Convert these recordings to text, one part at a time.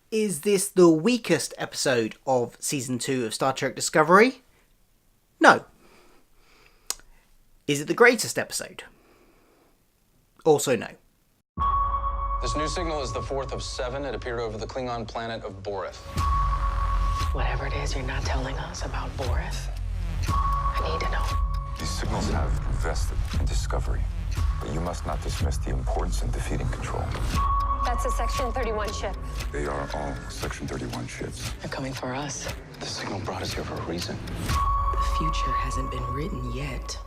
Is this the weakest episode of Season 2 of Star Trek Discovery? No. Is it the greatest episode? Also no. This new signal is the fourth of 7. It appeared over the Klingon planet of Borith. Whatever it is you're not telling us about Borith, I need to know. These signals have invested in Discovery, but you must not dismiss the importance in defeating Control. That's a Section 31 ship. They are all Section 31 ships. They're coming for us. The signal brought us here for a reason. The future hasn't been written yet.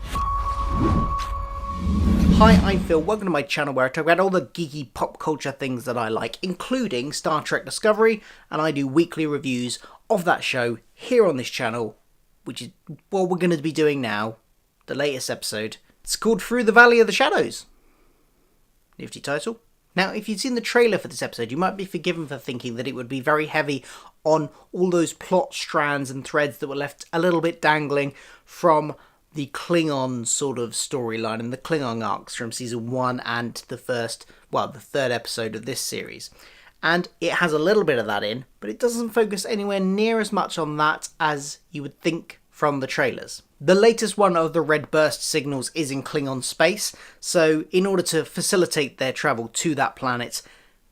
Hi, I'm Phil. Welcome to my channel where I talk about all the geeky pop culture things that I like, including Star Trek Discovery, and I do weekly reviews of that show here on this channel, which is what we're going to be doing now, the latest episode. It's called Through the Valley of the Shadows. Nifty title. Now, if you'd seen the trailer for this episode, you might be forgiven for thinking that it would be very heavy on all those plot strands and threads that were left a little bit dangling from the Klingon sort of storyline and the Klingon arcs from Season 1 and the third episode of this series. And it has a little bit of that in, but it doesn't focus anywhere near as much on that as you would think from the trailers. The latest one of the red burst signals is in Klingon space, so in order to facilitate their travel to that planet,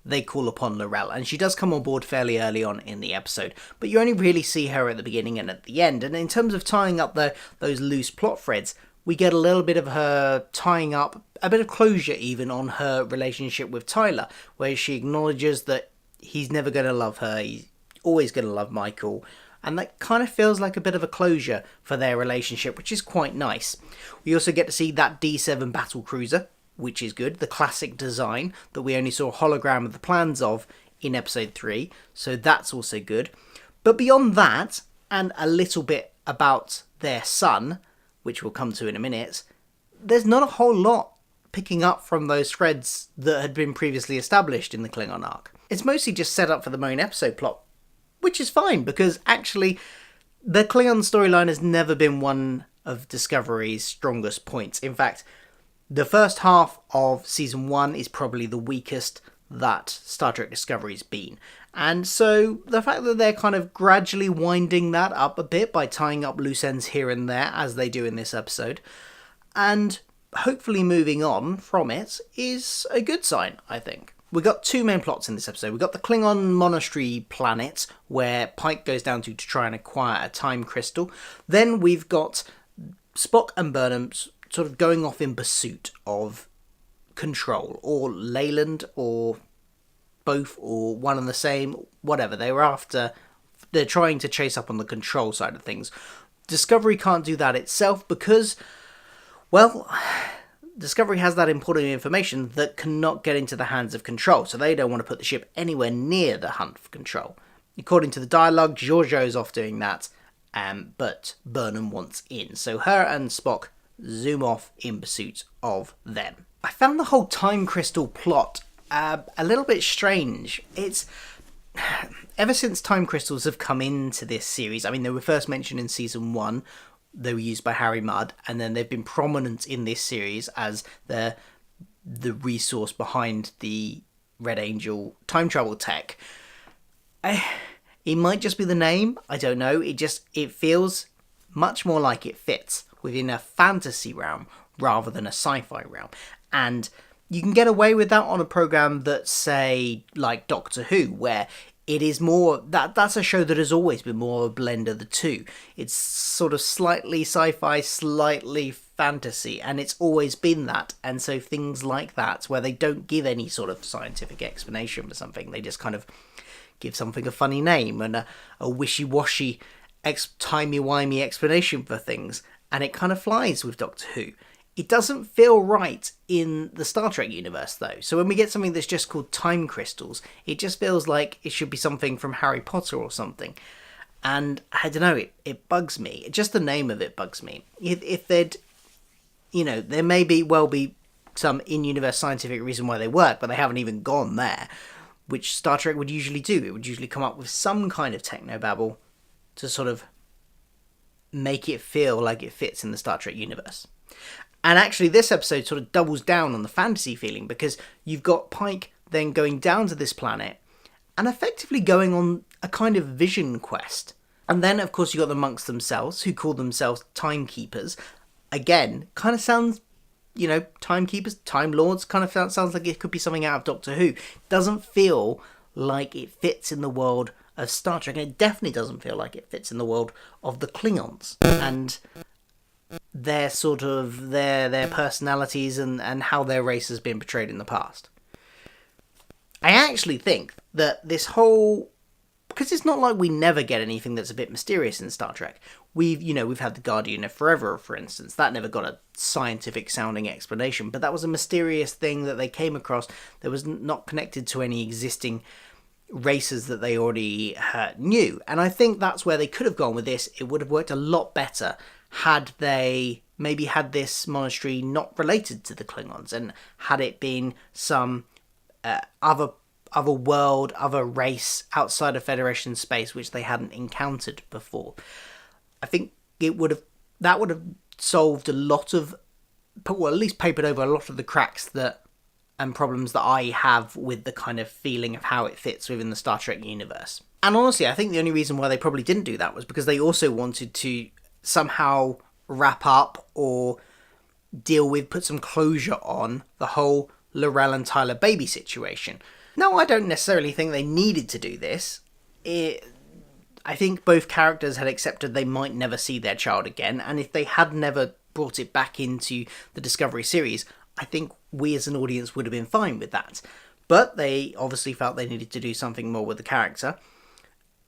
they call upon L'Rell, and she does come on board fairly early on in the episode, but you only really see her at the beginning and at the end, and in terms of tying up those loose plot threads, we get a little bit of her tying up, a bit of closure even on her relationship with Tyler, where she acknowledges that he's never going to love her, he's always going to love Michael, and that kind of feels like a bit of a closure for their relationship, which is quite nice. We also get to see that D7 battle cruiser, which is good, the classic design that we only saw a hologram of the plans of in episode 3, so that's also good. But beyond that, and a little bit about their son, which we'll come to in a minute, there's not a whole lot picking up from those threads that had been previously established in the Klingon arc. It's mostly just set up for the main episode plot, which is fine, because actually the Klingon storyline has never been one of Discovery's strongest points. In fact, the first half of Season 1 is probably the weakest that Star Trek Discovery's been. And so the fact that they're kind of gradually winding that up a bit by tying up loose ends here and there, as they do in this episode, and hopefully moving on from it, is a good sign, I think. We've got two main plots in this episode. We've got the Klingon monastery planet, where Pike goes down to try and acquire a time crystal. Then we've got Spock and Burnham sort of going off in pursuit of Control, or Leyland, or both, or one and the same, whatever. They're trying to chase up on the Control side of things. Discovery can't do that itself because, well, Discovery has that important information that cannot get into the hands of Control, so they don't want to put the ship anywhere near the hunt for Control. According to the dialogue, Giorgio's off doing that, but Burnham wants in, so her and Spock zoom off in pursuit of them. I found the whole time crystal plot a little bit strange. It's ever since time crystals have come into this series, I mean, they were first mentioned in Season 1, they were used by Harry Mudd, and then they've been prominent in this series as the resource behind the Red Angel time travel tech. It might just be the name, I don't know, it feels much more like it fits within a fantasy realm rather than a sci-fi realm, and you can get away with that on a program that's, say, like Doctor Who, where it is more, that's a show that has always been more of a blend of the two. It's sort of slightly sci-fi, slightly fantasy, and it's always been that. And so things like that, where they don't give any sort of scientific explanation for something, they just kind of give something a funny name and a wishy-washy, timey-wimey explanation for things, and it kind of flies with Doctor Who. It doesn't feel right in the Star Trek universe, though. So when we get something that's just called time crystals, it just feels like it should be something from Harry Potter or something. And I don't know, it bugs me. Just the name of it bugs me. If they'd, there may well be some in-universe scientific reason why they work, but they haven't even gone there, which Star Trek would usually do. It would usually come up with some kind of technobabble to sort of make it feel like it fits in the Star Trek universe. And actually this episode sort of doubles down on the fantasy feeling, because you've got Pike then going down to this planet and effectively going on a kind of vision quest. And then, of course, you got the monks themselves, who call themselves timekeepers. Again, kind of sounds, timekeepers, time lords, kind of sounds like it could be something out of Doctor Who. Doesn't feel like it fits in the world of Star Trek, and it definitely doesn't feel like it fits in the world of the Klingons and their sort of their personalities and how their race has been portrayed in the past. I actually think that this whole, because it's not like we never get anything that's a bit mysterious in Star Trek. We've had the Guardian of Forever, for instance. That never got a scientific sounding explanation, but that was a mysterious thing that they came across that was not connected to any existing races that they already knew. And I think that's where they could have gone with this. It would have worked a lot better had they maybe had this monastery not related to the Klingons, and had it been some other world, other race outside of Federation space which they hadn't encountered before. I think that would have solved a lot of, well, at least papered over a lot of the cracks and problems that I have with the kind of feeling of how it fits within the Star Trek universe. And honestly, I think the only reason why they probably didn't do that was because they also wanted to somehow wrap up or put some closure on the whole Laurel and Tyler baby situation. No, I don't necessarily think they needed to do this. I think both characters had accepted they might never see their child again, and if they had never brought it back into the Discovery series, I think we as an audience would have been fine with that. But they obviously felt they needed to do something more with the character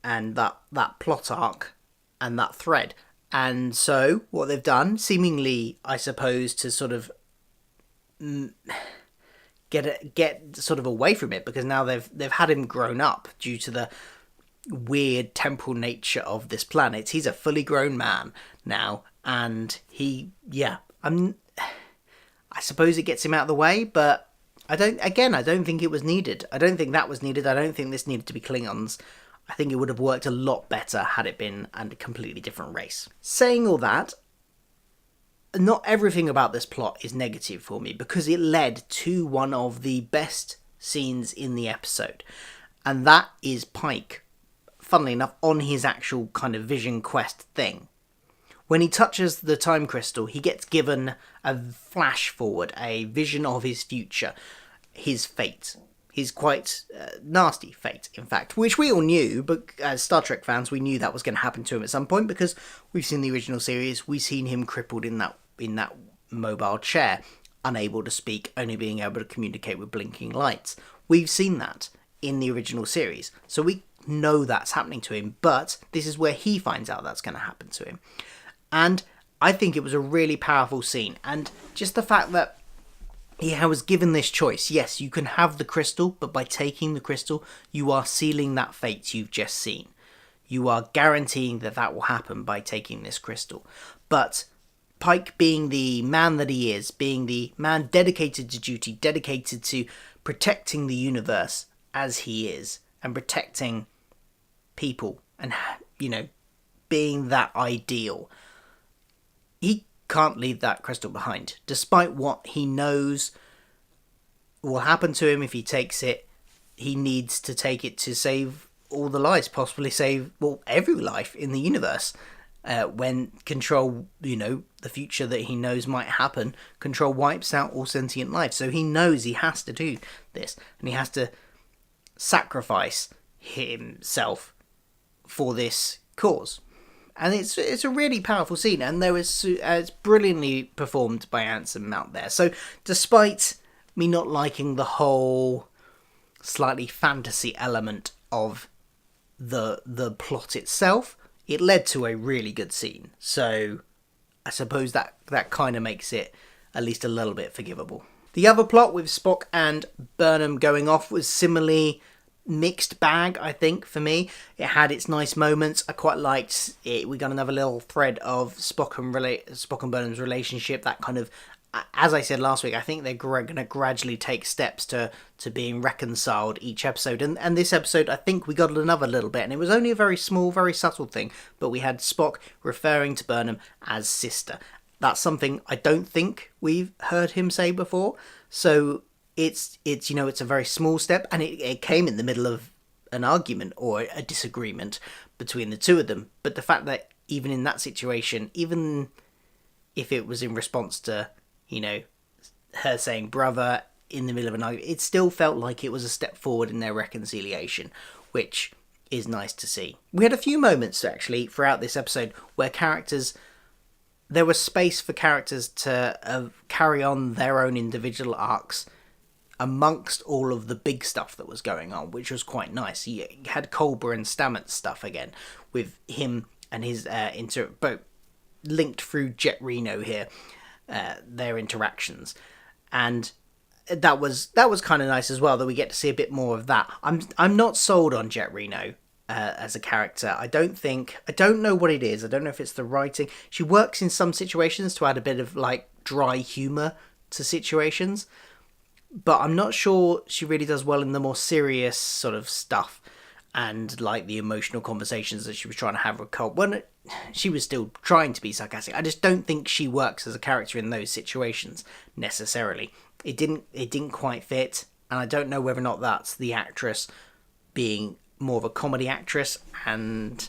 and that plot arc and that thread. And so what they've done, seemingly, I suppose, to sort of get sort of away from it, because now they've had him grown up due to the weird temporal nature of this planet. He's a fully grown man now, and I suppose it gets him out of the way, but I don't think it was needed. I don't think that was needed. I don't think this needed to be Klingons. I think it would have worked a lot better had it been a completely different race. Saying all that, not everything about this plot is negative for me, because it led to one of the best scenes in the episode. And that is Pike, funnily enough, on his actual kind of vision quest thing. When he touches the time crystal, he gets given a flash forward, a vision of his future, his fate. His quite nasty fate, in fact, which we all knew, but as Star Trek fans, we knew that was going to happen to him at some point, because we've seen the original series, we've seen him crippled in that mobile chair, unable to speak, only being able to communicate with blinking lights. We've seen that in the original series, so we know that's happening to him, but this is where he finds out that's going to happen to him. And I think it was a really powerful scene, and just the fact that he was given this choice. Yes, you can have the crystal, but by taking the crystal, you are sealing that fate you've just seen. You are guaranteeing that will happen by taking this crystal. But Pike, being the man that he is, being the man dedicated to duty, dedicated to protecting the universe as he is, and protecting people, and, being that ideal, he can't leave that crystal behind, despite what he knows will happen to him if he takes it. He needs to take it to save all the lives, possibly save, every life in the universe. When Control, the future that he knows might happen, Control wipes out all sentient life, so he knows he has to do this, and he has to sacrifice himself for this cause. And it's a really powerful scene, and it's brilliantly performed by Anson Mount there. So despite me not liking the whole slightly fantasy element of the plot itself, it led to a really good scene. So I suppose that kind of makes it at least a little bit forgivable. The other plot with Spock and Burnham going off was similarly mixed bag, I think, for me. It had its nice moments. I quite liked it. We got another little thread of Spock and Burnham's relationship, that kind of, as I said last week, I think they're going to gradually take steps to being reconciled each episode. And this episode, I think we got another little bit, and it was only a very small, very subtle thing, but we had Spock referring to Burnham as sister. That's something I don't think we've heard him say before. So it's a very small step, and it came in the middle of an argument or a disagreement between the two of them. But the fact that even in that situation, even if it was in response to, her saying brother in the middle of an argument, it still felt like it was a step forward in their reconciliation, which is nice to see. We had a few moments, actually, throughout this episode where there was space for characters to carry on their own individual arcs amongst all of the big stuff that was going on, which was quite nice. You had Culber and Stamets stuff again, with him and his both linked through Jet Reno here, their interactions, and that was kind of nice as well, that we get to see a bit more of that. I'm not sold on Jet Reno as a character. I don't know what it is. I don't know if it's the writing. She works in some situations to add a bit of like dry humor to situations, but I'm not sure she really does well in the more serious sort of stuff and like the emotional conversations that she was trying to have with Colt. When she was still trying to be sarcastic, I just don't think she works as a character in those situations necessarily. It didn't quite fit, and I don't know whether or not that's the actress being more of a comedy actress, and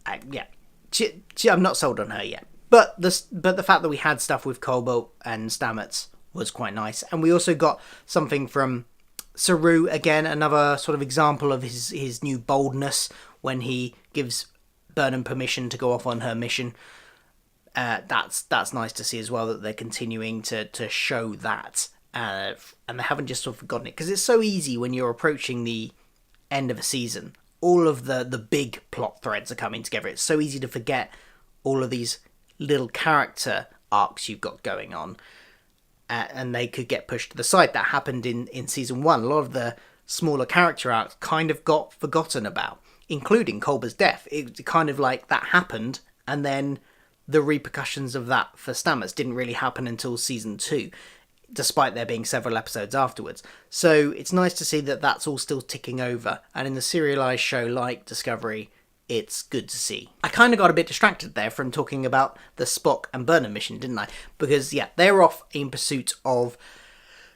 I'm not sold on her yet. But the fact that we had stuff with Colbo and Stamets was quite nice, and we also got something from Saru again, another sort of example of his new boldness when he gives Burnham permission to go off on her mission. That's nice to see as well, that they're continuing to show that, and they haven't just sort of forgotten it, because it's so easy when you're approaching the end of a season. All of the big plot threads are coming together. It's so easy to forget all of these little character arcs you've got going on, and they could get pushed to the side. That happened in season 1. A lot of the smaller character arcs kind of got forgotten about, including Culber's death. It kind of like that happened, and then the repercussions of that for Stamets didn't really happen until season 2, despite there being several episodes afterwards. So it's nice to see that that's all still ticking over, and in the serialized show like Discovery, it's good to see. I kind of got a bit distracted there from talking about the Spock and Burnham mission, didn't I? Because they're off in pursuit of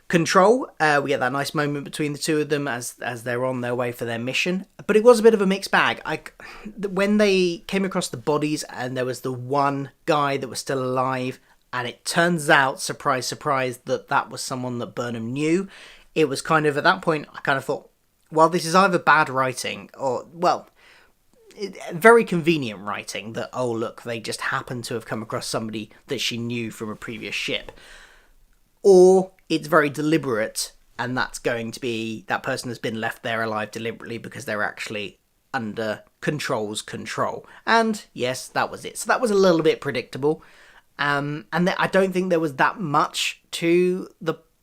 Control. We get that nice moment between the two of them as they're on their way for their mission. But it was a bit of a mixed bag. When they came across the bodies and there was the one guy that was still alive, and it turns out, surprise, surprise, that was someone that Burnham knew, it was kind of, at that point, I kind of thought, well, this is either bad writing or, well, very convenient writing that, oh, look, they just happened to have come across somebody that she knew from a previous ship. Or it's very deliberate, and that's going to be, that person has been left there alive deliberately because they're actually under Control's control. And yes, that was it. So that was a little bit predictable. And I don't think there was that much to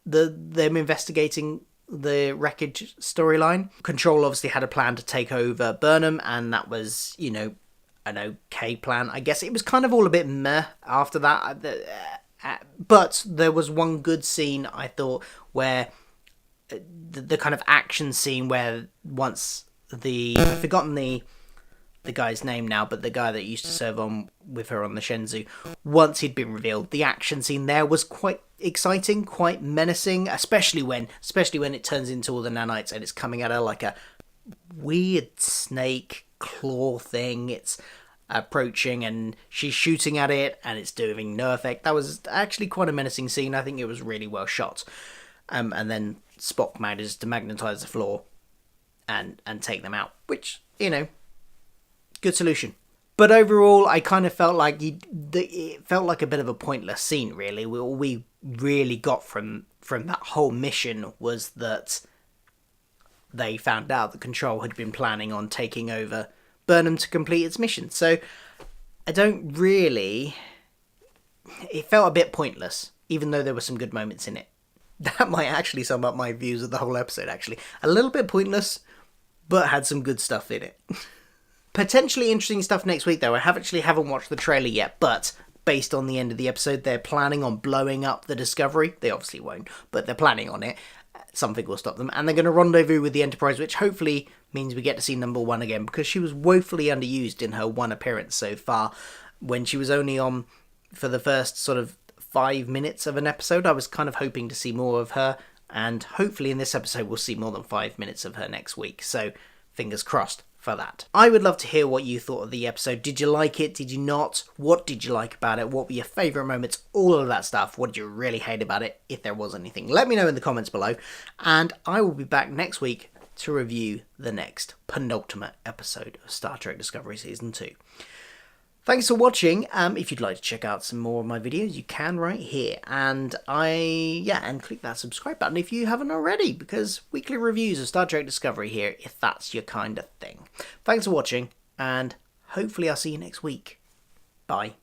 them investigating the wreckage storyline. Control obviously had a plan to take over Burnham, and that was, an okay plan. I guess it was kind of all a bit meh after that. But there was one good scene, I thought, where the kind of action scene where once I've forgotten the guy's name now, but the guy that used to serve on with her on the Shenzhou, once he'd been revealed, the action scene there was quite exciting, quite menacing, especially when it turns into all the nanites and it's coming at her like a weird snake claw thing. It's approaching and she's shooting at it and it's doing no effect. That was actually quite a menacing scene. I think it was really well shot. And then Spock manages to magnetize the floor and take them out, which, good solution. But overall, I kind of felt like it felt like a bit of a pointless scene, really. All we really got from that whole mission was that they found out that Control had been planning on taking over Burnham to complete its mission. So I don't really... It felt a bit pointless, even though there were some good moments in it. That might actually sum up my views of the whole episode, actually. A little bit pointless, but had some good stuff in it. Potentially interesting stuff next week, though. I haven't watched the trailer yet, but based on the end of the episode, they're planning on blowing up the Discovery. They obviously won't, but they're planning on it. Something will stop them. And they're going to rendezvous with the Enterprise, which hopefully means we get to see number 1 again, because she was woefully underused in her one appearance so far. When she was only on for the first sort of 5 minutes of an episode, I was kind of hoping to see more of her, and hopefully in this episode we'll see more than 5 minutes of her next week. So fingers crossed for that. I would love to hear what you thought of the episode. Did you like it? Did you not? What did you like about it? What were your favourite moments? All of that stuff. What did you really hate about it, if there was anything? Let me know in the comments below, and I will be back next week to review the next penultimate episode of Star Trek Discovery Season 2. Thanks for watching. If you'd like to check out some more of my videos, you can right here. And and click that subscribe button if you haven't already, because weekly reviews of Star Trek Discovery here, if that's your kind of thing. Thanks for watching, and hopefully I'll see you next week. Bye.